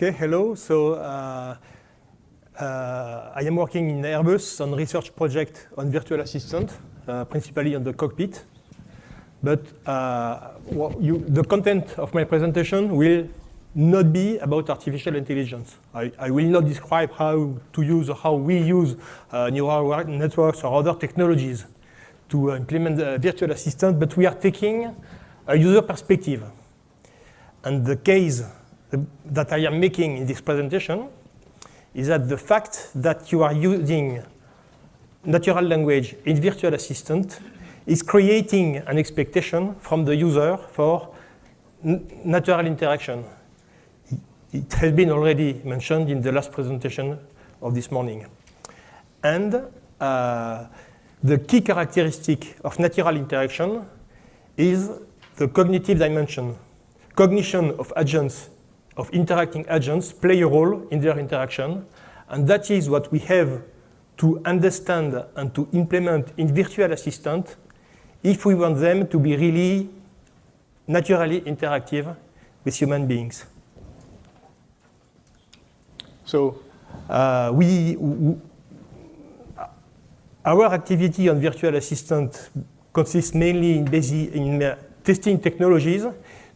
Okay, hello. So I am working in Airbus on research project on virtual assistant, principally on the cockpit. But the content of my presentation will not be about artificial intelligence. I will not describe how we use neural networks or other technologies to implement the virtual assistant, but we are taking a user perspective. And the case that I am making in this presentation is that the fact that you are using natural language in virtual assistant is creating an expectation from the user for natural interaction. It has been already mentioned in the last presentation of this morning. And the key characteristic of natural interaction is the cognitive dimension. Cognition of agents, of interacting agents, play a role in their interaction, and that is what we have to understand and to implement in virtual assistant if we want them to be really naturally interactive with human beings. So our activity on virtual assistant consists mainly in testing technologies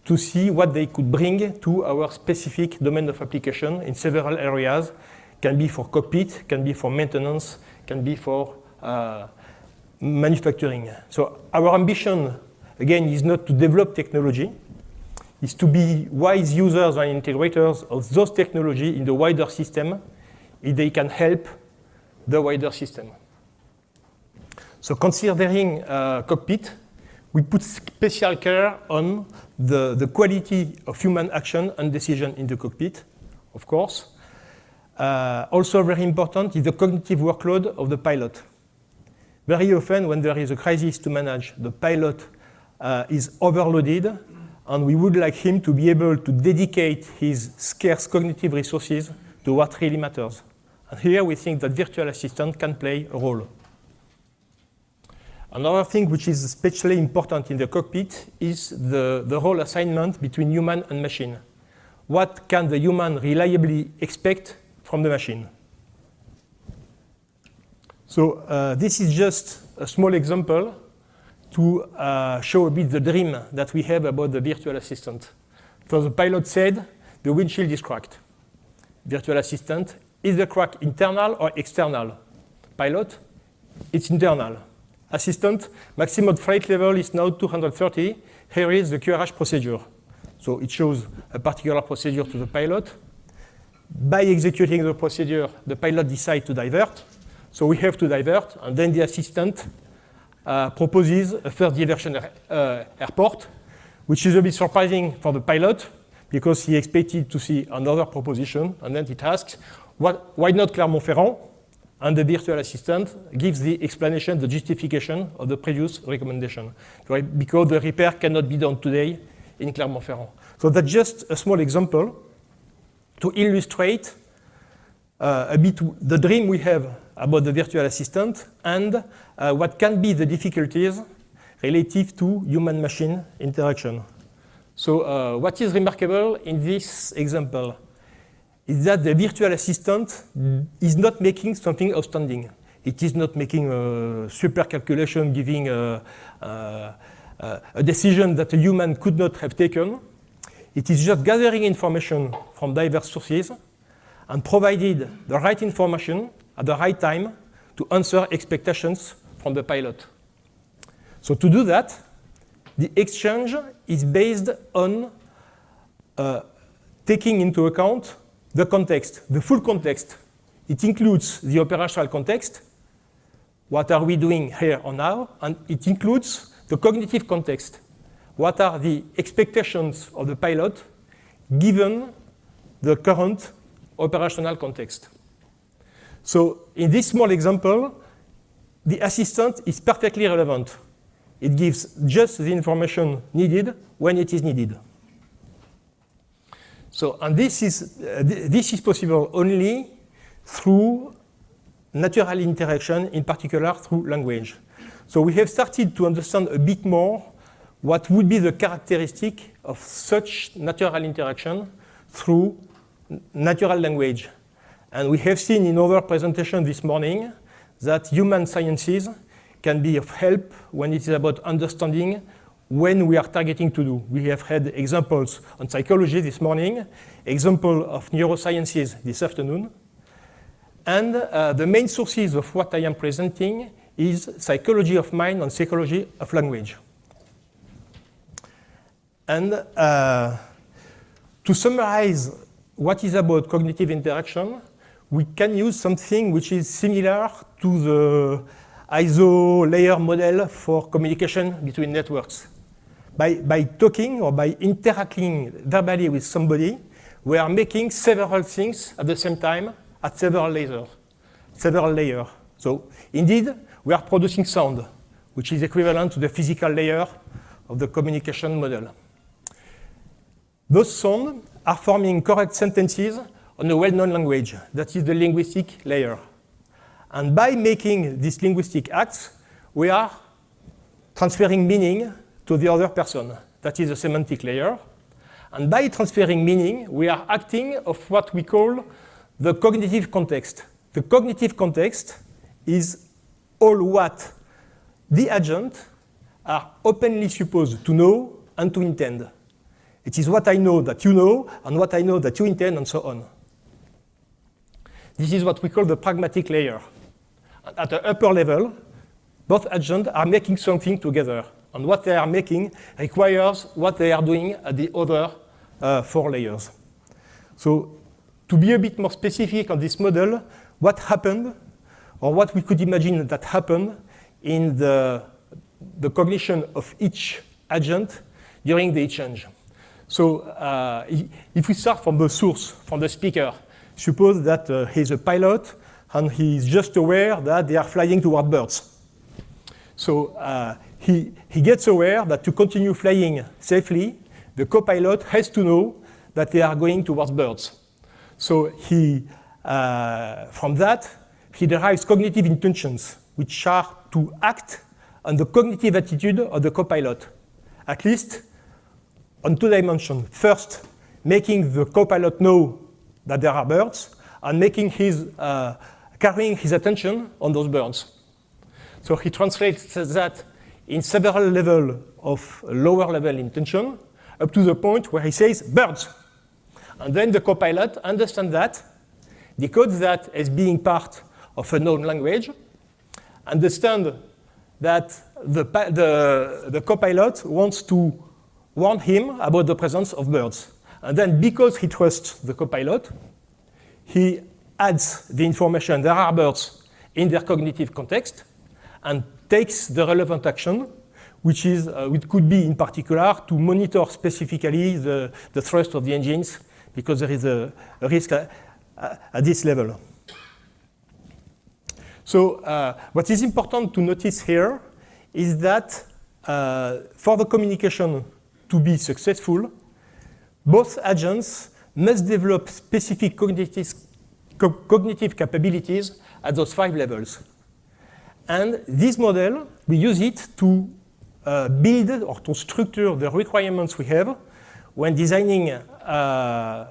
to see what they could bring to our specific domain of application in several areas. Can be for cockpit, can be for maintenance, can be for manufacturing. So our ambition, again, is not to develop technology, is to be wise users and integrators of those technology in the wider system if they can help the wider system. So considering cockpit, we put special care on the quality of human action and decision in the cockpit, of course. Also very important is the cognitive workload of the pilot. Very often when there is a crisis to manage, the pilot is overloaded, and we would like him to be able to dedicate his scarce cognitive resources to what really matters. And here we think that virtual assistant can play a role. Another thing which is especially important in the cockpit is the role assignment between human and machine. What can the human reliably expect from the machine? So this is just a small example to show a bit the dream that we have about the virtual assistant. So the pilot said the windshield is cracked. Virtual assistant, is the crack internal or external? Pilot, it's internal. Assistant, maximum flight level is now 230. Here is the QRH procedure. So it shows a particular procedure to the pilot. By executing the procedure, the pilot decides to divert. So we have to divert, and then the assistant proposes a first diversion airport, which is a bit surprising for the pilot because he expected to see another proposition, and then it asks, why not Clermont-Ferrand? And the virtual assistant gives the explanation, the justification of the previous recommendation, right? Because the repair cannot be done today in Clermont-Ferrand. So that's just a small example to illustrate a bit the dream we have about the virtual assistant and what can be the difficulties relative to human-machine interaction. So what is remarkable in this example is that the virtual assistant is not making something outstanding. It is not making a super calculation, giving a decision that a human could not have taken. It is just gathering information from diverse sources and provided the right information at the right time to answer expectations from the pilot. So to do that, the exchange is based on taking into account the context, the full context. It includes the operational context, what are we doing here or now, and it includes the cognitive context. What are the expectations of the pilot given the current operational context? So in this small example, the assistant is perfectly relevant. It gives just the information needed when it is needed. So, and this is possible only through natural interaction, in particular through language. So we have started to understand a bit more what would be the characteristic of such natural interaction through natural language. And we have seen in other presentations this morning that human sciences can be of help when it is about understanding when we are targeting to do. We have had examples on psychology this morning, example of neurosciences this afternoon. And the main sources of what I am presenting is psychology of mind and psychology of language. And to summarize what is about cognitive interaction, we can use something which is similar to the ISO layer model for communication between networks. By talking or by interacting verbally with somebody, we are making several things at the same time at several layers. So indeed, we are producing sound, which is equivalent to the physical layer of the communication model. Those sounds are forming correct sentences on a well-known language, that is the linguistic layer. And by making these linguistic acts, we are transferring meaning to the other person, that is the semantic layer. And by transferring meaning, we are acting of what we call the cognitive context. The cognitive context is all what the agent are openly supposed to know and to intend. It is what I know that you know, and what I know that you intend, and so on. This is what we call the pragmatic layer. At the upper level, both agents are making something together, and what they are making requires what they are doing at the other 4 layers. So to be a bit more specific on this model, what happened, or what we could imagine that happened in the cognition of each agent during the exchange. So if we start from the source, from the speaker, suppose that he's a pilot and he's just aware that they are flying toward birds. So he gets aware that to continue flying safely, the co-pilot has to know that they are going towards birds. So from that, he derives cognitive intentions, which are to act on the cognitive attitude of the co-pilot, at least on 2 dimensions. First, making the co-pilot know that there are birds, and making carrying his attention on those birds. So he translates that in several levels of lower level intention, up to the point where he says birds. And then the co-pilot understands that, decodes that as being part of a known language, understand that the co-pilot wants to warn him about the presence of birds. And then because he trusts the co-pilot, he adds the information, there are birds, in their cognitive context, and takes the relevant action, which could be in particular to monitor specifically the thrust of the engines, because there is a risk at this level. So what is important to notice here is that for the communication to be successful, both agents must develop specific cognitive capabilities at those 5 levels. And this model, we use it to build or to structure the requirements we have when designing a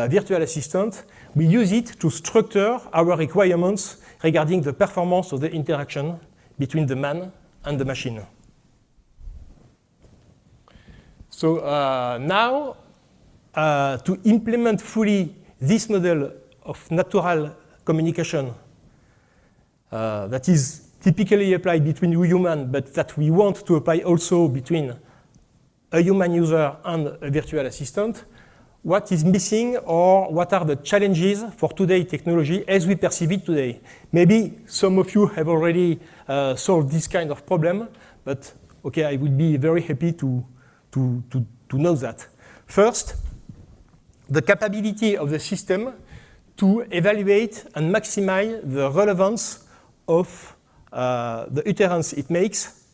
virtual assistant. We use it to structure our requirements regarding the performance of the interaction between the man and the machine. So now, to implement fully this model of natural communication that is typically applied between humans, but that we want to apply also between a human user and a virtual assistant, what is missing or what are the challenges for today's technology as we perceive it today? Maybe some of you have already solved this kind of problem, but okay, I would be very happy to know that. First, the capability of the system to evaluate and maximize the relevance of the utterance it makes,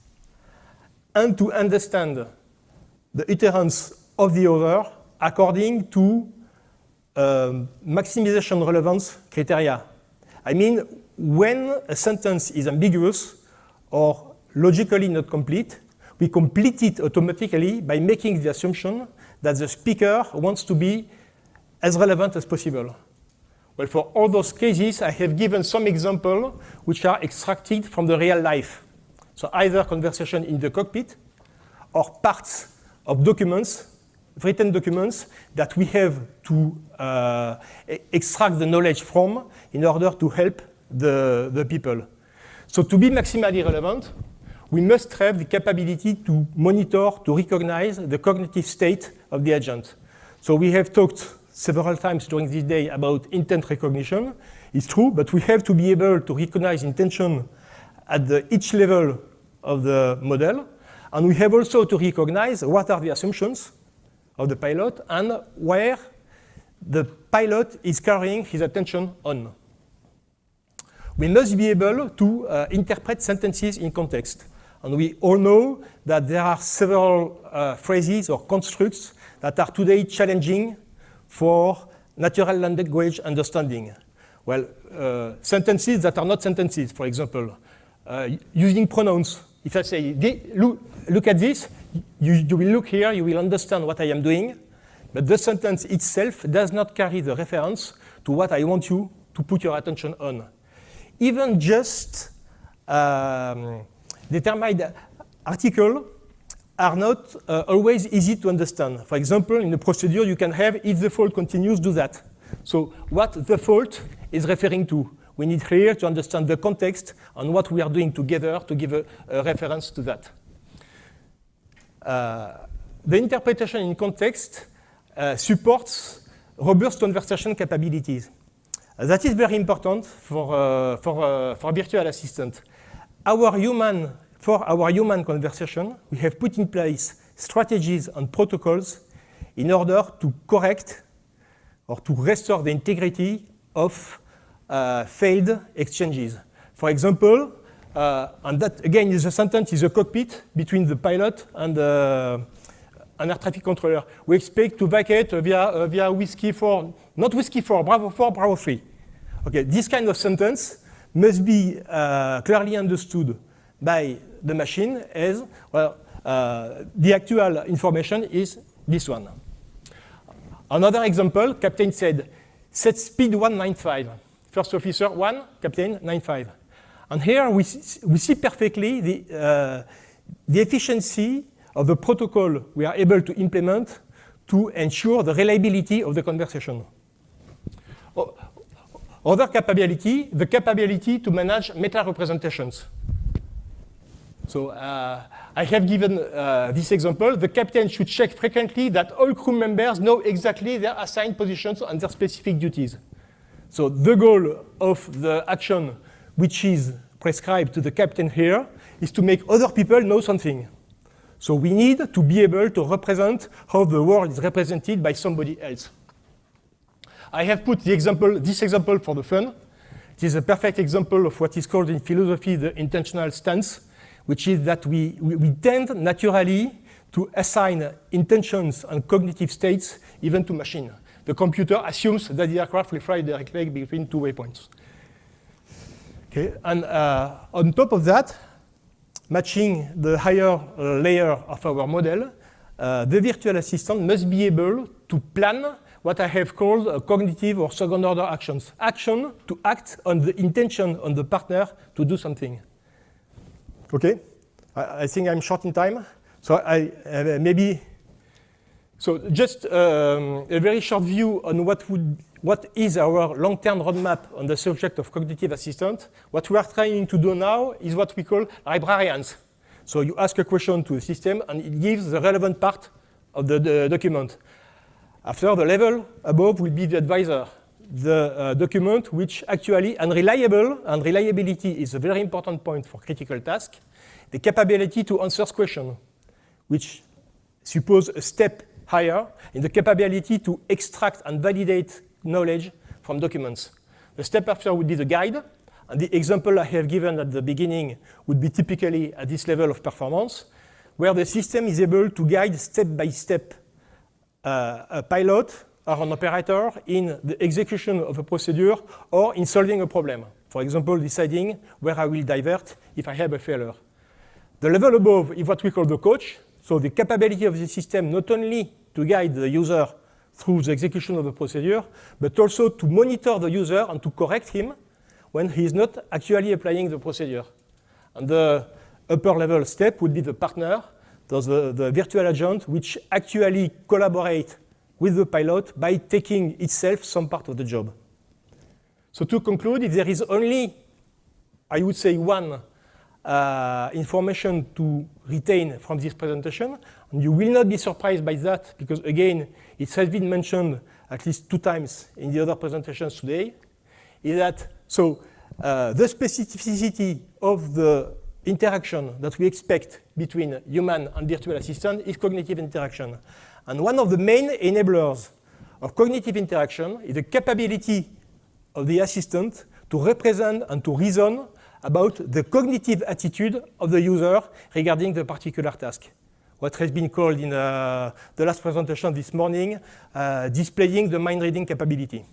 and to understand the utterance of the other according to maximization relevance criteria. I mean, when a sentence is ambiguous or logically not complete, we complete it automatically by making the assumption that the speaker wants to be as relevant as possible? Well, for all those cases, I have given some examples which are extracted from the real life. So either conversation in the cockpit or parts of documents, written documents, that we have to extract the knowledge from in order to help the people. So to be maximally relevant, we must have the capability to monitor, to recognize the cognitive state of the agent. So we have talked several times during this day about intent recognition. It's true, but we have to be able to recognize intention at each level of the model. And we have also to recognize what are the assumptions of the pilot and where the pilot is carrying his attention on. We must be able to interpret sentences in context. And we all know that there are several phrases or constructs that are today challenging for natural language understanding. Well, sentences that are not sentences, for example, using pronouns. If I say, look at this, you will look here, you will understand what I am doing, but the sentence itself does not carry the reference to what I want you to put your attention on. Even just determined articles are not always easy to understand. For example, in a procedure, you can have, if the fault continues, do that. So what the fault is referring to. We need here to understand the context and what we are doing together to give a reference to that. The interpretation in context supports robust conversation capabilities. That is very important for virtual assistant. For our human conversation, we have put in place strategies and protocols in order to correct or to restore the integrity of failed exchanges. For example, and that again is a sentence is a cockpit between the pilot and an air traffic controller. We expect to vacate via Whiskey 4, not Whiskey 4, Bravo 4, Bravo 3. Okay, this kind of sentence must be clearly understood by the machine as, well, the actual information is this one. Another example, captain said, set speed 195. First officer 1, captain 95. And here we see perfectly the efficiency of the protocol we are able to implement to ensure the reliability of the conversation. Other capability, the capability to manage meta-representations. So I have given this example. The captain should check frequently that all crew members know exactly their assigned positions and their specific duties. So the goal of the action, which is prescribed to the captain here, is to make other people know something. So we need to be able to represent how the world is represented by somebody else. I have put this example for the fun. It is a perfect example of what is called in philosophy the intentional stance, which is that we tend naturally to assign intentions and cognitive states even to machine. The computer assumes that the aircraft will fly directly between two waypoints. Okay, and on top of that, matching the higher layer of our model, the virtual assistant must be able to plan what I have called cognitive or second-order actions. Action to act on the intention on the partner to do something. Okay, I think I'm short in time, so So just a very short view on what is our long-term roadmap on the subject of cognitive assistant. What we are trying to do now is what we call librarians. So you ask a question to the system, and it gives the relevant part of the document. After, the level above will be the advisor, the document which actually unreliable, and reliability is a very important point for critical tasks, the capability to answer questions, which suppose a step higher in the capability to extract and validate knowledge from documents. The step after would be the guide, and the example I have given at the beginning would be typically at this level of performance, where the system is able to guide step by step a pilot or an operator in the execution of a procedure or in solving a problem. For example, deciding where I will divert if I have a failure. The level above is what we call the coach. So the capability of the system not only to guide the user through the execution of the procedure, but also to monitor the user and to correct him when he is not actually applying the procedure. And the upper level step would be the partner, the virtual agent, which actually collaborate with the pilot by taking itself some part of the job. So to conclude, if there is only, I would say, one information to retain from this presentation, and you will not be surprised by that, because again, it has been mentioned at least 2 times in the other presentations today, is that the specificity of the interaction that we expect between human and virtual assistant is cognitive interaction. And one of the main enablers of cognitive interaction is the capability of the assistant to represent and to reason about the cognitive attitude of the user regarding the particular task. What has been called in the last presentation this morning, displaying the mind reading capability.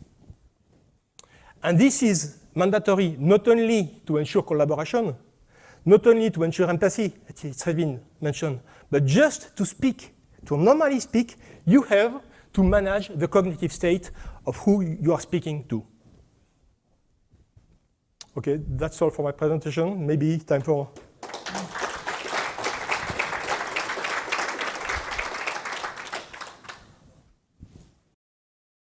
And this is mandatory not only to ensure collaboration, not only to ensure empathy, it has been mentioned, but just to speak, to normally speak, you have to manage the cognitive state of who you are speaking to. Okay, that's all for my presentation. Maybe time for